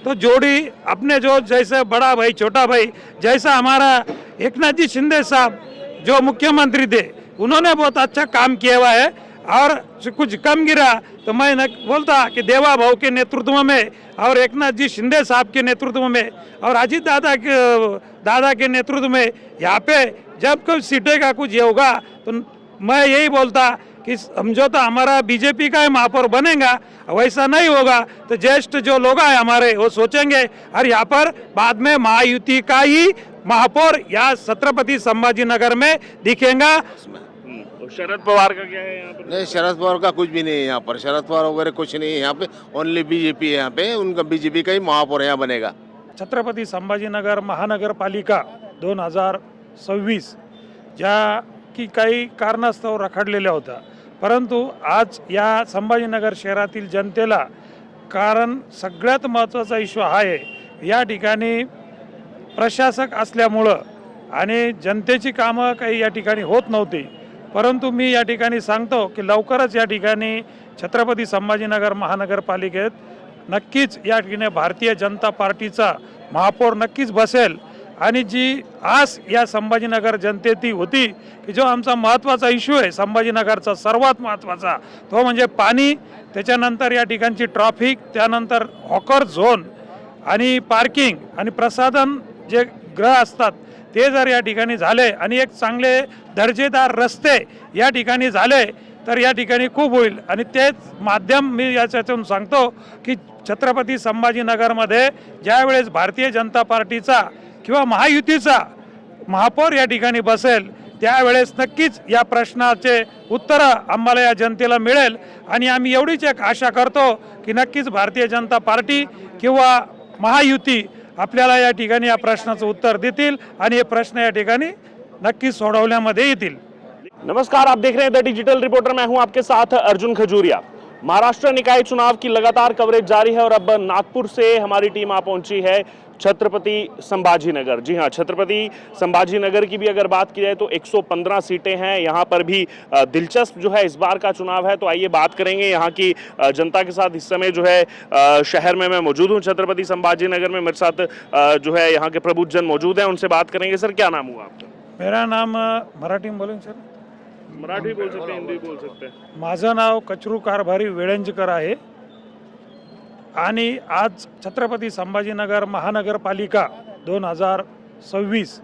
तो जोड़ी अपने जो जैसे बड़ा भाई छोटा भाई, जैसा हमारा एकनाथ जी शिंदे साहब जो मुख्यमंत्री थे उन्होंने बहुत अच्छा काम किया हुआ है। और कुछ कम गिरा तो मैं बोलता कि देवा भाऊ के नेतृत्व में और एकनाथ जी शिंदे साहब के नेतृत्व में और अजीत दादा के नेतृत्व में यहाँ पे जब कोई सीटें का कुछ ये होगा तो मैं यही बोलता कि समझौता हमारा बीजेपी का ही महापौर बनेगा। वैसा नहीं होगा तो ज्येष्ठ जो लोग हैं हमारे वो सोचेंगे और यहाँ पर बाद में महायुति का ही महापौर या छत्रपति संभाजीनगर में दिखेगा। तो शरद पवार का क्या है यहाँ पर? नहीं, शरद पवार का कुछ भी नहीं है यहाँ पर। शरद पवार वगैरह कुछ नहीं है यहाँ पे, ओनली बीजेपी है यहाँ पे। उनका बीजेपी का ही महापौर यहाँ बनेगा। छत्रपती संभाजीनगर महानगरपालिका 2026 ज्या की काही कारणास्तव रखडलेल्या होत्या, परंतु आज या संभाजीनगर शहरातील जनतेला कारण सगळ्यात महत्त्वाचा इश्यू हा आहे। या ठिकाणी प्रशासक असल्यामुळं आणि जनतेची कामं काही या ठिकाणी होत नव्हती, परंतु मी या ठिकाणी सांगतो की लवकरच या ठिकाणी छत्रपती संभाजीनगर महानगरपालिकेत नक्कीच या ठिकाणी भारतीय जनता पार्टीचा महापौर नक्कीच बसेल। आणि जी आस या संभाजीनगर जनतेती होती की जो आमचा महत्त्वाचा इश्यू आहे संभाजीनगरचा सर्वात महत्त्वाचा तो म्हणजे पाणी, त्याच्यानंतर या ठिकाणची ट्रॅफिक, त्यानंतर हॉकर झोन आणि पार्किंग आणि प्रसाधन जे गृह असतात ते जर या ठिकाणी झाले आणि एक चांगले दर्जेदार रस्ते या ठिकाणी झाले तर या ठिकाणी खूप होईल। आणि तेच माध्यम मी याच्यातून सांगतो की छत्रपती संभाजीनगरमध्ये ज्यावेळेस भारतीय जनता पार्टीचा किंवा महायुतीचा महापौर या ठिकाणी बसेल त्यावेळेस नक्कीच या प्रश्नाचे उत्तर आम्हाला या जनतेला मिळेल। आणि आम्ही एवढीच एक आशा करतो की नक्कीच भारतीय जनता पार्टी किंवा महायुती आपल्याला या ठिकाणी या प्रश्नाचं उत्तर देतील आणि हे प्रश्न या ठिकाणी नक्कीच सोडवण्यामध्ये येतील। नमस्कार, आप देख रहे हैं द डिजिटल रिपोर्टर। मैं हूं आपके साथ अर्जुन खजूरिया। महाराष्ट्र निकाय चुनाव की लगातार कवरेज जारी है और अब नागपुर से हमारी टीम आ पहुंची है छत्रपति संभाजीनगर। जी हां, छत्रपति संभाजीनगर की भी अगर बात की जाए तो 115 सीटें हैं। यहाँ पर भी दिलचस्प जो है इस बार का चुनाव है, तो आइए बात करेंगे यहाँ की जनता के साथ। इस समय जो है शहर में मैं मौजूद हूँ छत्रपति संभाजीनगर में। मेरे साथ जो है यहाँ के प्रबुद्धजन मौजूद हैं, उनसे बात करेंगे। सर, क्या नाम हुआ आपका? मेरा नाम मराठी में बोलेंगे सर? मराठी बोल सकते हैं, हिंदी बोल सकते हैं। माझं नाव कचरू कारभारी वेळंजकर आहे आणि आज छत्रपती संभाजीनगर महानगरपालिका 2026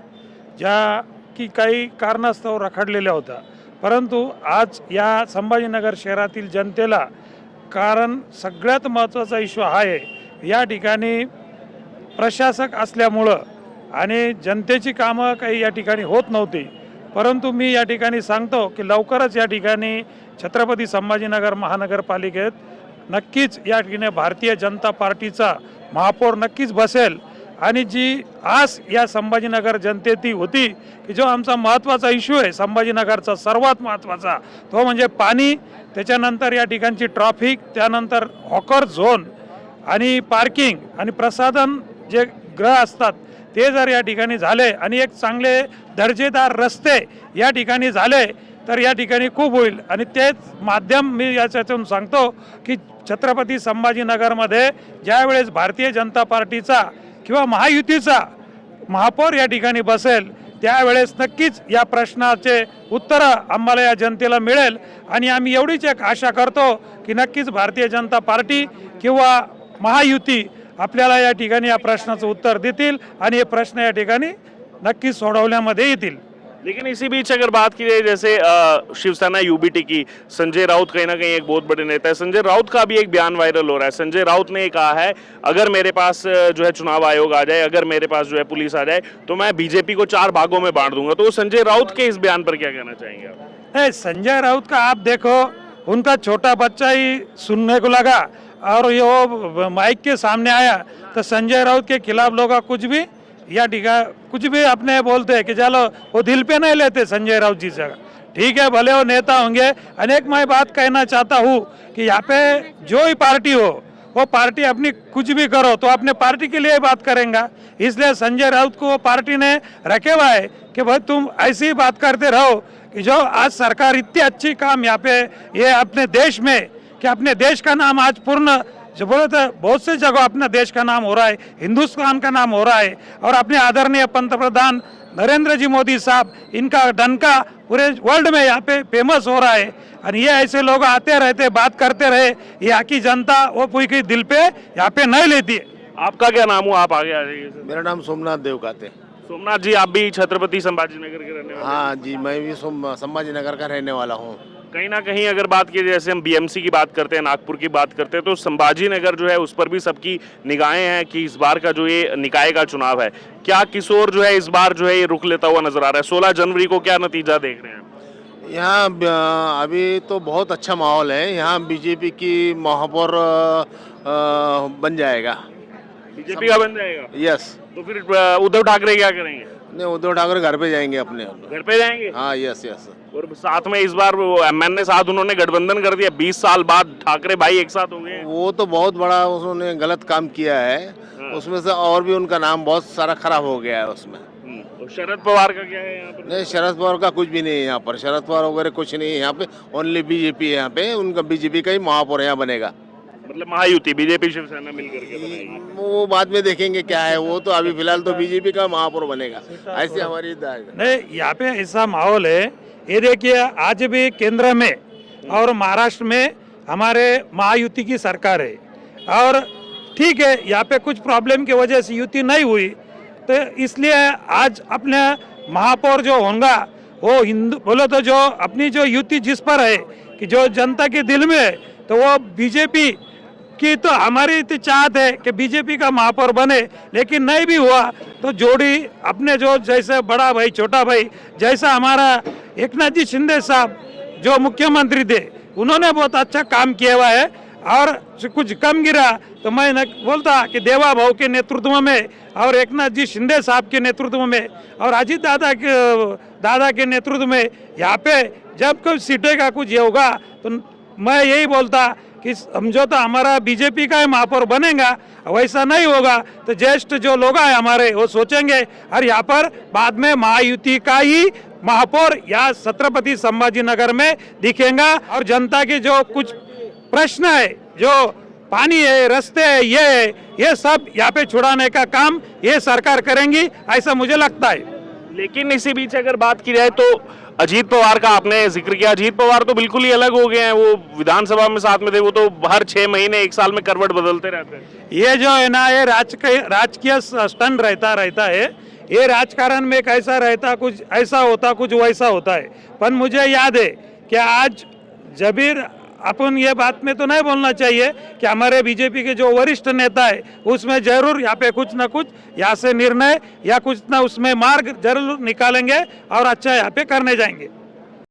ज्या की काही कारणास्तव रखडलेल्या होत्या, परंतु आज या संभाजीनगर शहरातील जनतेला कारण सगळ्यात महत्त्वाचा इश्यू हा आहे। या ठिकाणी प्रशासक असल्यामुळं आणि जनतेची कामं काही या ठिकाणी होत नव्हती, परंतु मी या ठिकाणी सांगतो की लवकरच या ठिकाणी छत्रपती संभाजीनगर महानगरपालिकेत नक्कीच या ठिकाणी भारतीय जनता पार्टीचा महापौर नक्कीच बसेल। आणि जी आस या संभाजीनगर जनतेती होती की जो आमचा महत्त्वाचा इश्यू आहे संभाजीनगरचा सर्वात महत्त्वाचा तो म्हणजे पाणी, त्याच्यानंतर या ठिकाणची ट्रॅफिक, त्यानंतर हॉकर झोन आणि पार्किंग आणि प्रसाधन जे गृह असतात ते जर या ठिकाणी झाले आणि एक चांगले दर्जेदार रस्ते या ठिकाणी झाले तर या ठिकाणी खूप होईल। आणि तेच माध्यम मी याच्यातून सांगतो की छत्रपती संभाजीनगरमध्ये ज्यावेळेस भारतीय जनता पार्टीचा किंवा महायुतीचा महापौर या ठिकाणी बसेल त्यावेळेस नक्कीच या प्रश्नाचे उत्तर आम्हाला या जनतेला मिळेल। आणि आम्ही एवढीच एक आशा करतो की नक्कीच भारतीय जनता पार्टी किंवा महायुती आपल्याला या ठिकाणी या प्रश्नाचं उत्तर देतील आणि हे प्रश्न या ठिकाणी नक्कीच सोडवण्यामध्ये येतील। लेकिन इसी बीच अगर बात की जाए जैसे शिवसेना यूबीटी की संजय राउत कहीं ना कहीं एक बहुत बड़े नेता है। संजय राउत का भी एक बयान वायरल हो रहा है। संजय राउत ने कहा है अगर मेरे पास जो है चुनाव आयोग आ जाए, अगर मेरे पास जो है पुलिस आ जाए तो मैं बीजेपी को 4 भागों में बांट दूंगा। तो संजय राउत के इस बयान पर क्या कहना चाहेंगे आप? संजय राउत का आप देखो, उनका छोटा बच्चा ही सुनने को लगा और ये वो माइक के सामने आया तो संजय राउत के खिलाफ लोग कुछ भी या कुछ भी अपने बोलते हैं कि चलो वो दिल पे नहीं लेते संजय राउत जी से। ठीक है, भले वो नेता होंगे। अनेक मैं बात कहना चाहता हूँ कि यहाँ पे जो ही पार्टी हो वो पार्टी अपनी कुछ भी करो तो अपने पार्टी के लिए बात करेंगे। इसलिए संजय राउत को वो पार्टी ने रखे हुआ है कि भाई तुम ऐसी ही बात करते रहो कि जो आज सरकार इतनी अच्छी काम यहाँ पे ये अपने देश में कि अपने देश का नाम आज पूर्ण जो बोले थे बहुत से जगह अपने देश का नाम हो रहा है, हिंदुस्तान का नाम हो रहा है, और अपने आदरणीय पंतप्रधान नरेंद्र जी मोदी साहब इनका डंका पूरे वर्ल्ड में यहाँ पे फेमस हो रहा है। और ये ऐसे लोग आते रहते, बात करते रहे, यहाँ की जनता वो पूरी की दिल पे यहाँ पे नहीं लेती है। आपका क्या नाम हुआ? आप आगे आ जाइए सर। मेरा नाम सोमनाथ देवकाते। सोमनाथ जी, आप भी छत्रपति संभाजी नगर के रहने वाले हैं? हाँ जी, मैं भी संभाजी नगर का रहने वाला हूँ। कहीं ना कहीं अगर बात की, जैसे हम बीएमसी की बात करते हैं, नागपुर की बात करते हैं, तो संभाजी नगर जो है उस पर भी सबकी निगाहें हैं कि इस बार का जो ये निकाय का चुनाव है, क्या किशोर जो है इस बार जो है ये रुख लेता हुआ नजर आ रहा है? 16 जनवरी को क्या नतीजा देख रहे हैं? यहाँ अभी तो बहुत अच्छा माहौल है। यहाँ बीजेपी की महापौर बन जाएगा। बीजेपी का बन जाएगा? यस। तो फिर उद्धव ठाकरे क्या करेंगे? नहीं, उद्धव ठाकरे घर पे जाएंगे अपने। घर पे जाएंगे? हाँ, यस यस। और साथ में इस बार वो एमएनए साथ उन्होंने गठबंधन कर दिया, 20 साल बाद ठाकरे भाई एक साथ हो गए। वो तो बहुत बड़ा उन्होंने गलत काम किया है। उसमें से और भी उनका नाम बहुत सारा खराब हो गया है उसमें। और शरद पवार का क्या है यहाँ पर? नहीं, शरद पवार का कुछ भी नहीं है यहाँ पर। शरद पवार वगैरह कुछ नहीं है यहाँ पे। ओनली बीजेपी है यहाँ पे। उनका बीजेपी का ही महापौर यहाँ बनेगा। मतलब महायुति बीजेपी शिवसेना मिलकर के बनाएगी। वो बाद में देखेंगे क्या है। वो तो अभी फिलहाल तो बीजेपी का महापौर बनेगा, ऐसी हमारी नहीं, यहाँ पे ऐसा माहौल है। ये देखिए, आज भी केंद्र में और महाराष्ट्र में हमारे महायुति की सरकार है, और ठीक है यहाँ पे कुछ प्रॉब्लम की वजह से युति नहीं हुई, तो इसलिए आज अपने महापौर जो होगा वो हिंदू बोलो तो जो अपनी जो युति जिस पर है कि जो जनता के दिल में है, तो वो बीजेपी की तो हमारी तो चाहत है कि बीजेपी का महापौर बने, लेकिन नहीं भी हुआ तो जोड़ी अपने जो जैसे बड़ा भाई छोटा भाई, जैसा हमारा एकनाथ जी शिंदे साहब जो मुख्यमंत्री थे, उन्होंने बहुत अच्छा काम किया हुआ है, और कुछ कम गिरा तो मैं बोलता कि देवा भाऊ के नेतृत्व में और एकनाथ जी शिंदे साहब के नेतृत्व में और अजीत दादा के नेतृत्व में यहाँ पे जब कोई सीटें का कुछ ये होगा तो मैं यही बोलता कि समझो तो हमारा बीजेपी का महापौर बनेगा। वैसा नहीं होगा तो ज्येष्ठ जो लोग हैं हमारे वो सोचेंगे और यहाँ पर बाद में महायुति का ही महापौर या छत्रपति संभाजी नगर में दिखेगा, और जनता के जो कुछ प्रश्न है, जो पानी है, रास्ते है, ये सब यहाँ पे छुड़ाने का काम ये सरकार करेंगी, ऐसा मुझे लगता है। लेकिन इसी बीच अगर बात की जाए तो अजीत पवार का आपने जिक्र किया, अजीत पवार तो बिल्कुल ही अलग हो गए हैं। वो विधानसभा में साथ में थे, वो तो हर 6 महीने 1 साल में करवट बदलते रहते हैं। ये जो है ना, ये राजकीय स्टंट रहता है। ये राजकारण में कैसा रहता, कुछ ऐसा होता, कुछ वैसा होता है। पर मुझे याद है कि आज जबीर अपन ये बात में तो नहीं बोलना चाहिए कि हमारे बीजेपी के जो वरिष्ठ नेता है उसमें जरूर यहाँ पे कुछ ना कुछ यहाँ से निर्णय या कुछ ना उसमें मार्ग जरूर निकालेंगे और अच्छा यहाँ पे करने जाएंगे।